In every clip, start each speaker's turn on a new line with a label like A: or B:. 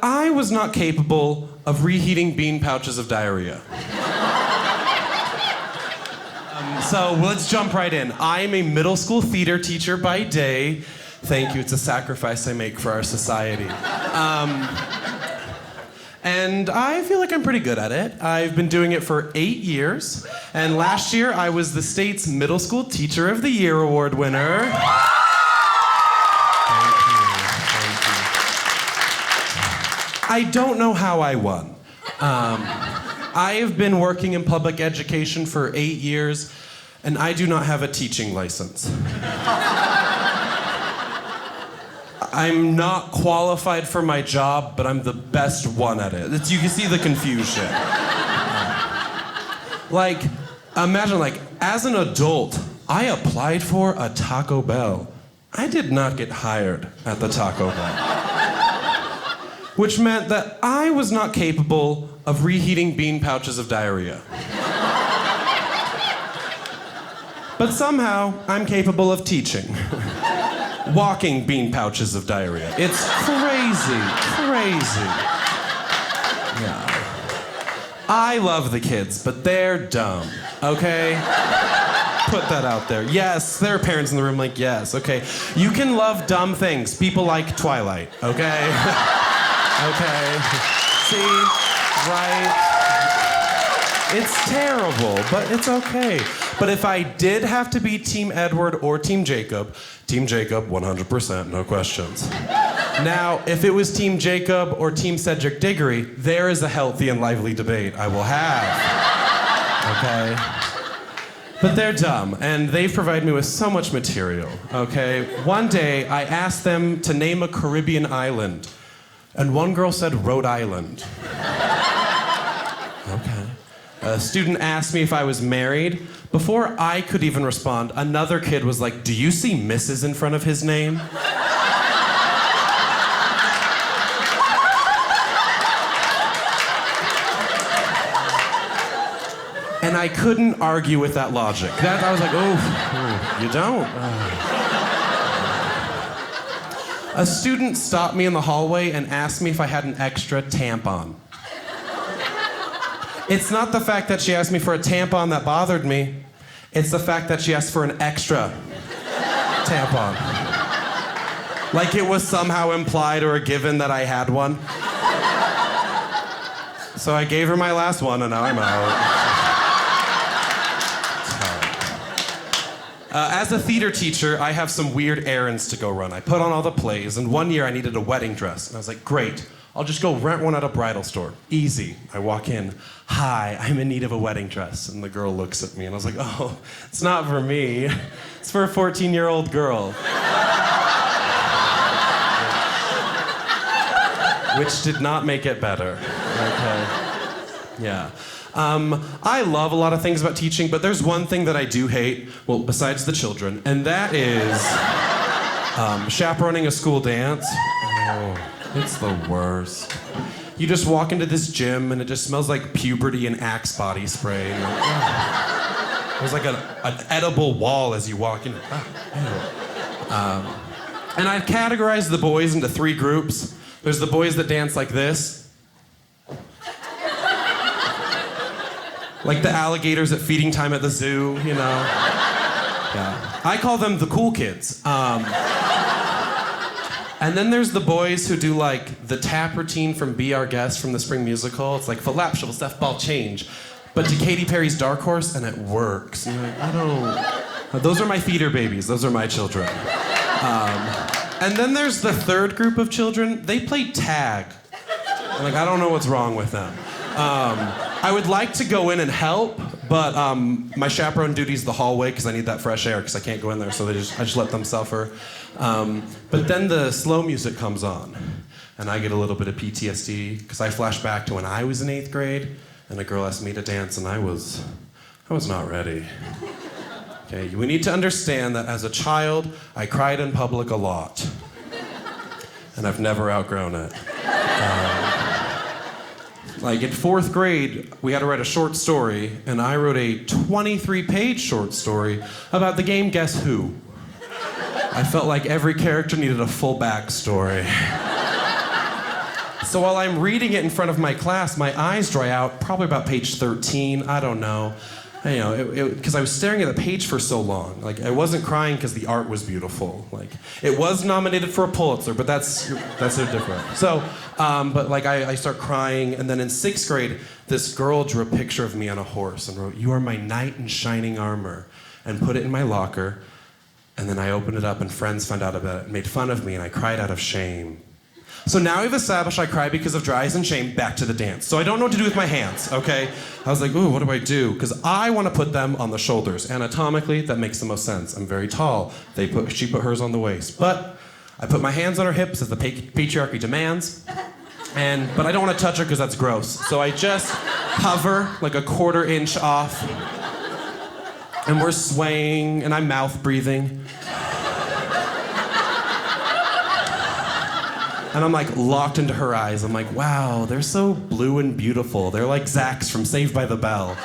A: I was not capable of reheating bean pouches of diarrhea. So let's jump right in. I am a middle school theater teacher by day. Thank you, it's a sacrifice I make for our society. And I feel like I'm pretty good at it. I've been doing it for 8 years. And last year, I was the state's Middle School Teacher of the Year award winner. Thank you. I don't know how I won. I have been working in public education for 8 years, and I do not have a teaching license. I'm not qualified for my job, but I'm the best one at it. You can see the confusion. Imagine, as an adult, I applied for a Taco Bell. I did not get hired at the Taco Bell. Which meant that I was not capable of reheating bean pouches of diarrhea. But somehow, I'm capable of teaching. Walking bean pouches of diarrhea. It's crazy. Yeah. I love the kids, but they're dumb, okay? Put that out there. Yes, there are parents in the room yes, okay. You can love dumb things. People like Twilight, okay? Okay. See? Right? It's terrible, but it's okay. But if I did have to be Team Edward or Team Jacob, 100%, no questions. Now, if it was Team Jacob or Team Cedric Diggory, there is a healthy and lively debate I will have. Okay? But they're dumb, and they've provided me with so much material, okay? One day, I asked them to name a Caribbean island, and one girl said Rhode Island. Okay. A student asked me if I was married. Before I could even respond, another kid was like, "Do you see Mrs. in front of his name?" And I couldn't argue with that logic. I was like, oh, you don't? A student stopped me in the hallway and asked me if I had an extra tampon. It's not the fact that she asked me for a tampon that bothered me. It's the fact that she asked for an extra tampon. Like it was somehow implied or a given that I had one. So I gave her my last one, and now I'm out. As a theater teacher, I have some weird errands to go run. I put on all the plays, and one year I needed a wedding dress. And I was like, great. I'll just go rent one at a bridal store. Easy. I walk in. Hi, I'm in need of a wedding dress. And the girl looks at me, and I was like, oh, it's not for me. It's for a 14-year-old girl. Which did not make it better. Okay. Yeah. I love a lot of things about teaching, but there's one thing that I do hate, well, besides the children, and that is chaperoning a school dance. Oh. It's the worst. You just walk into this gym and it just smells like puberty and Axe body spray. And there's like an edible wall as you walk in. And I've categorized the boys into 3 groups. There's the boys that dance like this. Like the alligators at feeding time at the zoo, you know. Yeah. I call them the cool kids. And then there's the boys who do the tap routine from Be Our Guest from the Spring Musical. It's like foot lap, shovel, step, ball, change. But to Katy Perry's Dark Horse, and it works. And you're like, I don't... Those are my theater babies. Those are my children. And then there's the 3rd group of children. They play tag. I don't know what's wrong with them. I would like to go in and help, but my chaperone duty's the hallway because I need that fresh air because I can't go in there, so I just let them suffer. But then the slow music comes on, and I get a little bit of PTSD because I flash back to when I was in 8th grade, and a girl asked me to dance, and I was not ready. Okay, we need to understand that as a child, I cried in public a lot, and I've never outgrown it. In 4th grade, we had to write a short story, and I wrote a 23-page short story about the game Guess Who. I felt like every character needed a full backstory. So while I'm reading it in front of my class, my eyes dry out, probably about page 13, I don't know. You know, because I was staring at the page for so long. Like, I wasn't crying because the art was beautiful. Like, it was nominated for a Pulitzer, but that's so different. So, but like, I start crying, and then in 6th grade, this girl drew a picture of me on a horse and wrote, "You are my knight in shining armor," and put it in my locker. And then I opened it up, and friends found out about it and made fun of me, and I cried out of shame. So now we've established I cry because of dry eyes and shame. Back to the dance. So I don't know what to do with my hands, okay? I was like, ooh, what do I do? Because I want to put them on the shoulders. Anatomically, that makes the most sense. I'm very tall. She put hers on the waist. But I put my hands on her hips as the patriarchy demands. But I don't want to touch her because that's gross. So I just hover like a 1/4 inch off. And we're swaying, and I'm mouth breathing. And I'm like locked into her eyes. I'm like, wow, they're so blue and beautiful. They're like Zach's from Saved by the Bell.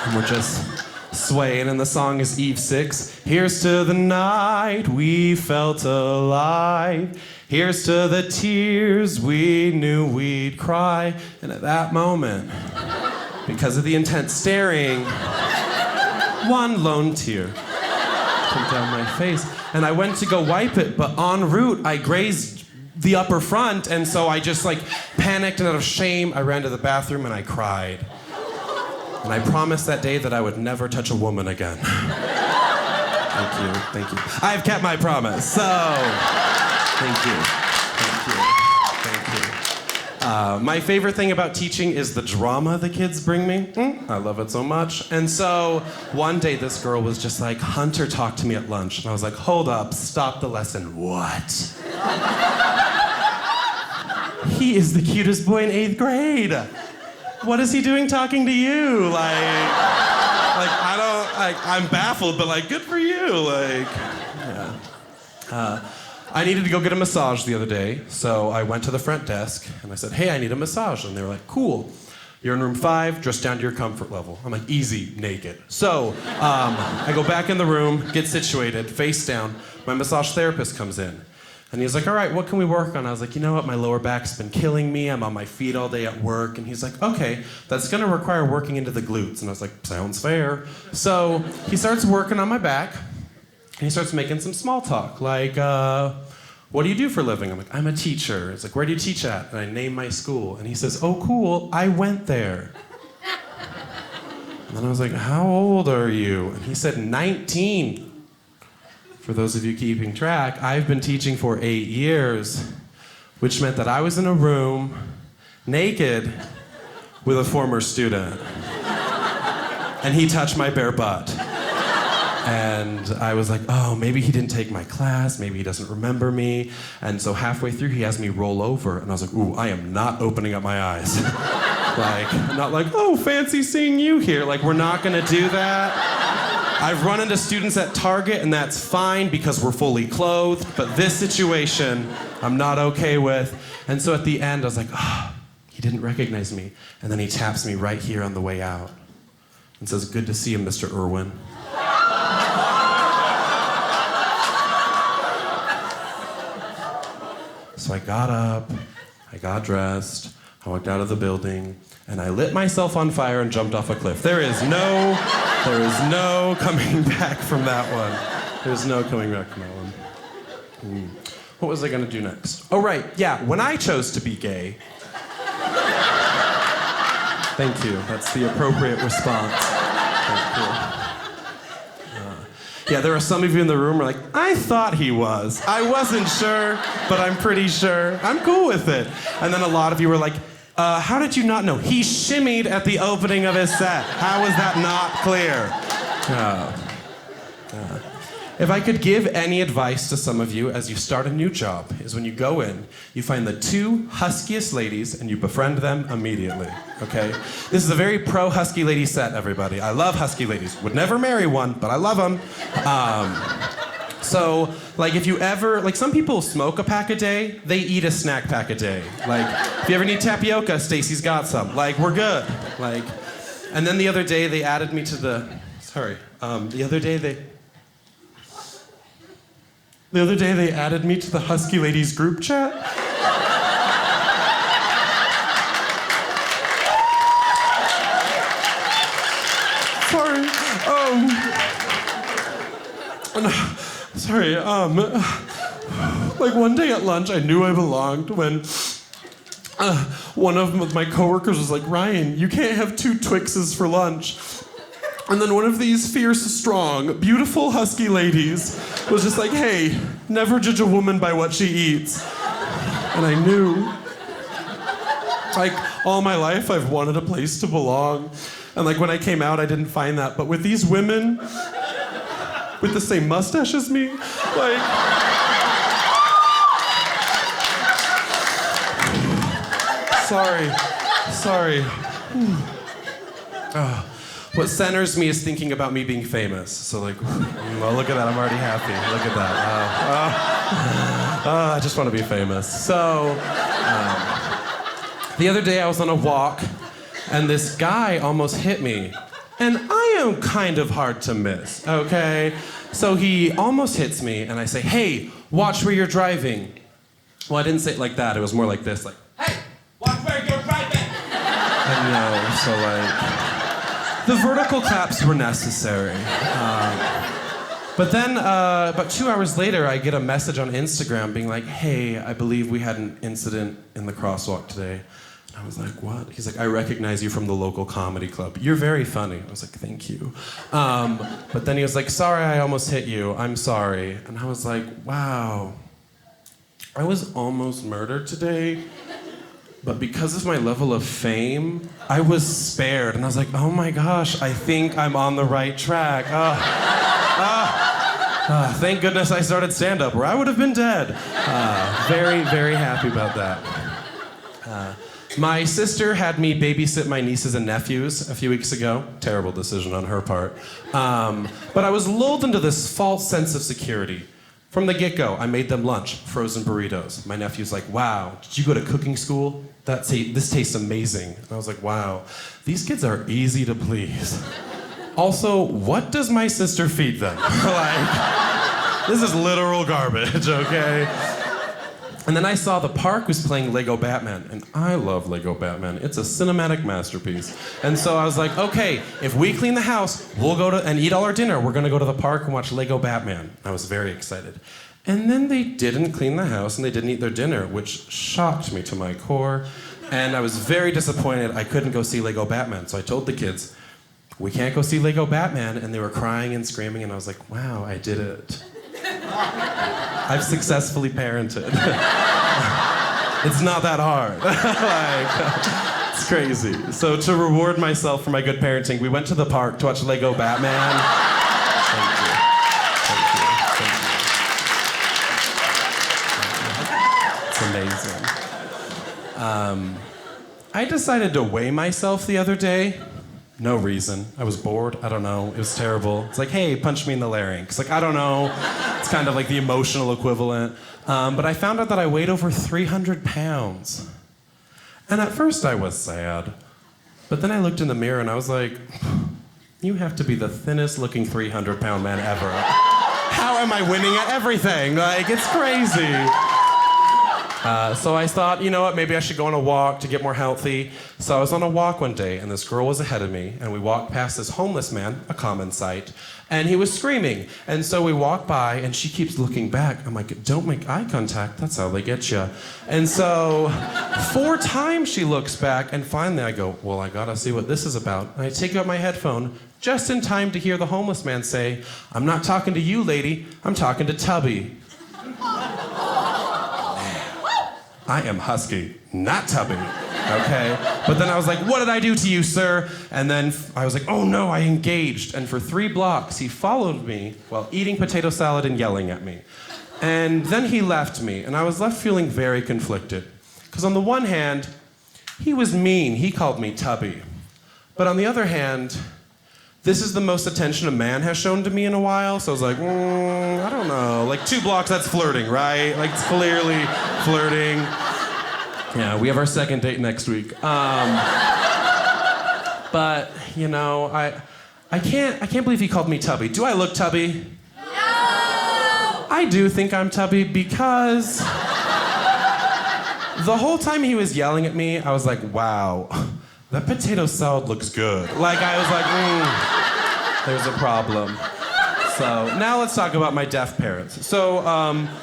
A: And we're just swaying, and the song is Eve 6. Here's to the night we felt alive. Here's to the tears we knew we'd cry. And at that moment, because of the intense staring, one lone tear came down my face. And I went to go wipe it, but en route, I grazed the upper front, and so I just like panicked, and out of shame, I ran to the bathroom and I cried. And I promised that day that I would never touch a woman again. Thank you. I've kept my promise, so thank you. My favorite thing about teaching is the drama the kids bring me. I love it so much. And so one day this girl was just like, "Hunter talked to me at lunch." And I was like, "Hold up, stop the lesson." "What?" "He is the cutest boy in 8th grade. What is he doing talking to you?" I'm baffled, but like, good for you. I needed to go get a massage the other day, so I went to the front desk and I said, "Hey, I need a massage." And they were like, "Cool. You're in room 5, dress down to your comfort level." I'm like, "Easy, naked." So I go back in the room, get situated, face down. My massage therapist comes in. And he's like, "All right, what can we work on?" I was like, "You know what, my lower back's been killing me. I'm on my feet all day at work." And he's like, "Okay, that's gonna require working into the glutes." And I was like, "Sounds fair." So he starts working on my back, and he starts making some small talk, like, "What do you do for a living?" I'm like, "I'm a teacher." He's like, "Where do you teach at?" And I name my school. And he says, "Oh, cool, I went there." And then I was like, "How old are you?" And he said, 19. For those of you keeping track, I've been teaching for 8 years, which meant that I was in a room, naked, with a former student. And he touched my bare butt. And I was like, oh, maybe he didn't take my class, maybe he doesn't remember me. And so halfway through, he has me roll over, and I was like, ooh, I am not opening up my eyes. Not like, oh, fancy seeing you here. Like, we're not gonna do that. I've run into students at Target, and that's fine because we're fully clothed, but this situation, I'm not okay with. And so at the end, I was like, oh, he didn't recognize me. And then he taps me right here on the way out and says, "Good to see you, Mr. Erwin." So I got up, I got dressed, I walked out of the building, and I lit myself on fire and jumped off a cliff. There is no coming back from that one. There's no coming back from that one. What was I gonna do next? Oh, right, yeah, when I chose to be gay. Thank you, that's the appropriate response. Thank you. Yeah, there are some of you in the room who are like, I thought he was. I wasn't sure, but I'm pretty sure. I'm cool with it. And then a lot of you were like, how did you not know? He shimmied at the opening of his set. How was that not clear? If I could give any advice to some of you as you start a new job, is when you go in, you find the 2 huskiest ladies and you befriend them immediately, okay? This is a very pro-husky lady set, everybody. I love husky ladies. Would never marry one, but I love them. So, like, if you ever, like, some people smoke a pack a day, they eat a snack pack a day. Like, if you ever need tapioca, Stacy's got some. Like, we're good. Like, and then the other day they added me to the, the other day they added me to the Husky Ladies group chat. Sorry, like one day at lunch, I knew I belonged when one of my coworkers was like, Ryan, you can't have 2 Twixes for lunch. And then one of these fierce, strong, beautiful, husky ladies was just like, hey, never judge a woman by what she eats. And I knew. Like, all my life, I've wanted a place to belong. And like, when I came out, I didn't find that. But with these women, with the same mustache as me, like... Sorry. What centers me is thinking about me being famous. So like, well, look at that, I'm already happy. Look at that. I just want to be famous. So, the other day I was on a walk, and this guy almost hit me. And I am kind of hard to miss, okay? So he almost hits me, and I say, hey, watch where you're driving. Well, I didn't say it like that, it was more like this, like, hey, watch where you're driving. And so like, the vertical claps were necessary. But then, about 2 hours later, I get a message on Instagram being like, hey, I believe we had an incident in the crosswalk today. And I was like, what? He's like, I recognize you from the local comedy club. You're very funny. I was like, thank you. But then he was like, sorry, I almost hit you. I'm sorry. And I was like, wow. I was almost murdered today. But because of my level of fame, I was spared. And I was like, oh my gosh, I think I'm on the right track. Thank goodness I started stand-up, or I would have been dead. Very, very happy about that. My sister had me babysit my nieces and nephews a few weeks ago. Terrible decision on her part. But I was lulled into this false sense of security. From the get-go, I made them lunch, frozen burritos. My nephew's like, wow, did you go to cooking school? This tastes amazing. And I was like, wow, these kids are easy to please. Also, what does my sister feed them? Like, this is literal garbage, okay? And then I saw the park was playing Lego Batman, and I love Lego Batman. It's a cinematic masterpiece. And so I was like, okay, if we clean the house, we'll go and eat all our dinner. We're gonna go to the park and watch Lego Batman. I was very excited. And then they didn't clean the house and they didn't eat their dinner, which shocked me to my core. And I was very disappointed I couldn't go see Lego Batman. So I told the kids, we can't go see Lego Batman. And they were crying and screaming, and I was like, wow, I did it. I've successfully parented. It's not that hard. Like, it's crazy. So to reward myself for my good parenting, we went to the park to watch Lego Batman. Thank you. It's amazing. I decided to weigh myself the other day. No reason. I was bored. I don't know. It was terrible. It's like, hey, punch me in the larynx. Like, I don't know. It's kind of like the emotional equivalent. But I found out that I weighed over 300 pounds. And at first I was sad. But then I looked in the mirror and I was like, you have to be the thinnest looking 300-pound man ever. How am I winning at everything? Like, it's crazy. So I thought, you know what, maybe I should go on a walk to get more healthy. So I was on a walk one day, and this girl was ahead of me, and we walked past this homeless man, a common sight, and he was screaming. And so we walked by, and she keeps looking back. I'm like, don't make eye contact, that's how they get you. And so 4 times she looks back, and finally I go, well, I gotta see what this is about. And I take out my headphone, just in time to hear the homeless man say, I'm not talking to you, lady, I'm talking to Tubby. I am husky, not Tubby, okay? But then I was like, what did I do to you, sir? And then I was like, oh no, I engaged. And for 3 blocks, he followed me while eating potato salad and yelling at me. And then he left me, and I was left feeling very conflicted. Because on the one hand, he was mean, he called me Tubby. But on the other hand, this is the most attention a man has shown to me in a while, so I was like, I don't know. Like 2 blocks, that's flirting, right? Like, it's clearly flirting. Yeah, we have our second date next week. But, you know, I can't believe he called me Tubby. Do I look Tubby? No! I do think I'm Tubby because the whole time he was yelling at me, I was like, wow. That potato salad looks good. Like, I was like, there's a problem. So now let's talk about my deaf parents. So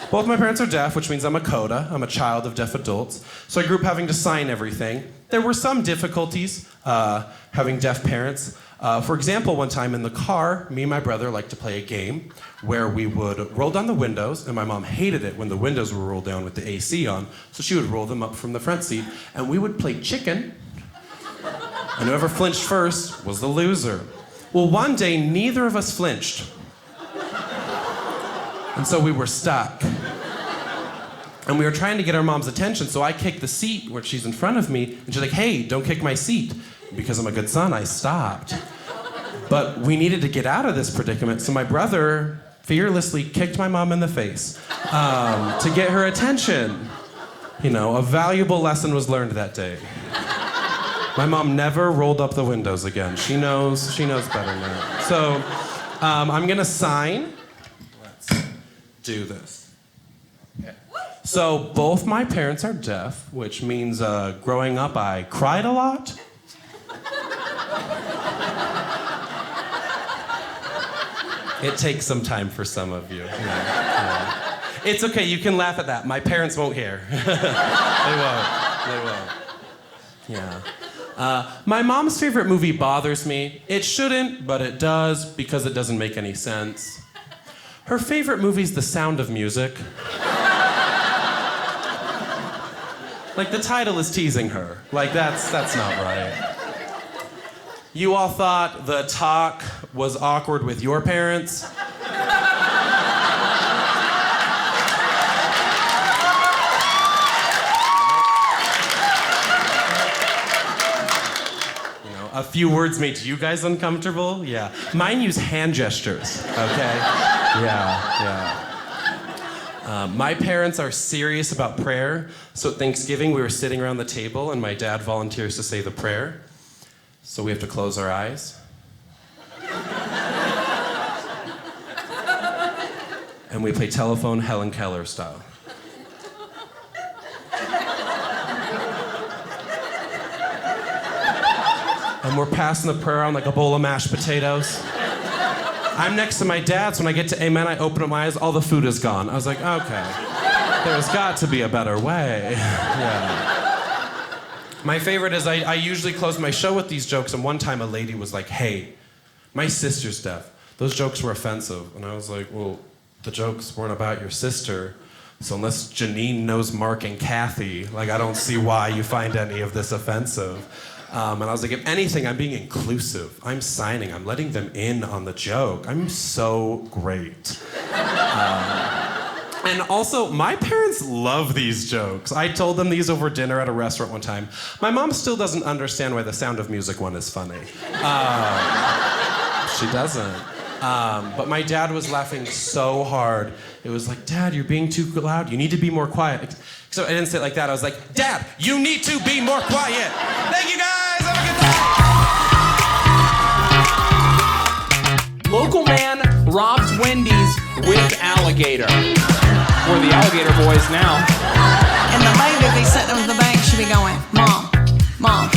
A: both my parents are deaf, which means I'm a coda. I'm a child of deaf adults. So I grew up having to sign everything. There were some difficulties having deaf parents. For example, one time in the car, me and my brother liked to play a game where we would roll down the windows, and my mom hated it when the windows were rolled down with the AC on, so she would roll them up from the front seat, and we would play chicken, and whoever flinched first was the loser. Well, one day, neither of us flinched, and so we were stuck. And we were trying to get our mom's attention, so I kicked the seat where she's in front of me, and she's like, hey, don't kick my seat. Because I'm a good son, I stopped. But we needed to get out of this predicament, so my brother fearlessly kicked my mom in the face to get her attention. You know, a valuable lesson was learned that day. My mom never rolled up the windows again. She knows better now. So I'm gonna sign. Let's do this. Okay. So both my parents are deaf, which means growing up I cried a lot. It takes some time for some of you. Yeah. It's okay, you can laugh at that. My parents won't hear. They won't. Yeah. My mom's favorite movie bothers me. It shouldn't, but it does because it doesn't make any sense. Her favorite movie's The Sound of Music. Like, the title is teasing her. Like, that's not right. You all thought the talk was awkward with your parents? You know, a few words made you guys uncomfortable? Yeah. Mine use hand gestures, okay? Yeah. My parents are serious about prayer, so at Thanksgiving we were sitting around the table and my dad volunteers to say the prayer. So we have to close our eyes. And we play telephone Helen Keller style. And we're passing the prayer on like a bowl of mashed potatoes. I'm next to my dad, so when I get to amen, I open up my eyes, all the food is gone. I was like, okay, there's got to be a better way. Yeah. My favorite is I usually close my show with these jokes, and one time a lady was like, hey, my sister's deaf. Those jokes were offensive. And I was like, well, the jokes weren't about your sister, so unless Janine knows Mark and Kathy, like, I don't see why you find any of this offensive. And I was like, if anything, I'm being inclusive. I'm signing. I'm letting them in on the joke. I'm so great. And also, my parents love these jokes. I told them these over dinner at a restaurant one time. My mom still doesn't understand why the Sound of Music one is funny. She doesn't. But my dad was laughing so hard. It was like, Dad, you're being too loud. You need to be more quiet. So I didn't say it like that. I was like, Dad, you need to be more quiet. Thank you, guys. Have a good day.
B: Local man robs Wendy's with alligator. We're the alligator boys now.
C: And the lady, if he's sitting with the bank, should be going, Mom, Mom,